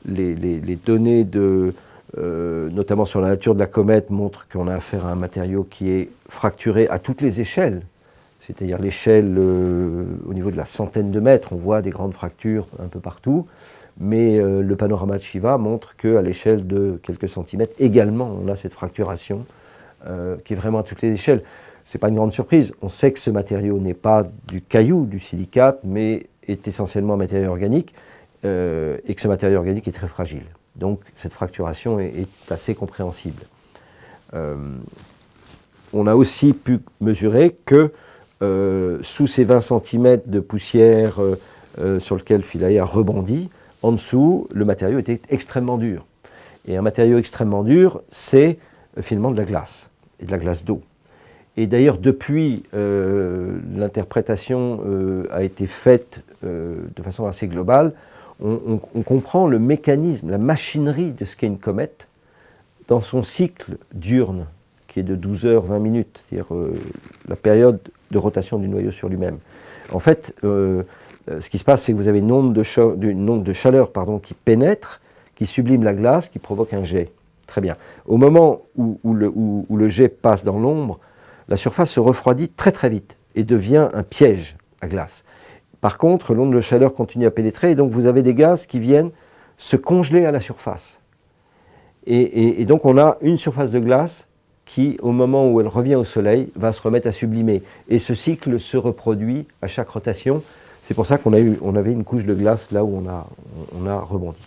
les données notamment sur la nature de la comète montrent qu'on a affaire à un matériau qui est fracturé à toutes les échelles, c'est-à-dire l'échelle au niveau de la centaine de mètres, on voit des grandes fractures un peu partout, mais le panorama de Shiva montre qu'à l'échelle de quelques centimètres, également, on a cette fracturation qui est vraiment à toutes les échelles. Ce n'est pas une grande surprise, on sait que ce matériau n'est pas du caillou, du silicate, mais est essentiellement un matériau organique, et que ce matériau organique est très fragile. Donc cette fracturation est assez compréhensible. On a aussi pu mesurer que sous ces 20 cm de poussière sur lequel Philae a rebondi, en dessous, le matériau était extrêmement dur. Et un matériau extrêmement dur, c'est finalement de la glace, et de la glace d'eau. Et d'ailleurs, depuis, l'interprétation a été faite de façon assez globale. On comprend le mécanisme, la machinerie de ce qu'est une comète dans son cycle diurne, qui est de 12 heures 20 minutes, c'est-à-dire la période de rotation du noyau sur lui-même. En fait, ce qui se passe, c'est que vous avez une onde de chaleur qui pénètre, qui sublime la glace, qui provoque un jet. Très bien. Au moment où le jet passe dans l'ombre, la surface se refroidit très très vite et devient un piège à glace. Par contre, l'onde de chaleur continue à pénétrer et donc vous avez des gaz qui viennent se congeler à la surface. Et donc on a une surface de glace qui, au moment où elle revient au soleil, va se remettre à sublimer. Et ce cycle se reproduit à chaque rotation. C'est pour ça qu'on avait une couche de glace là où on a rebondi.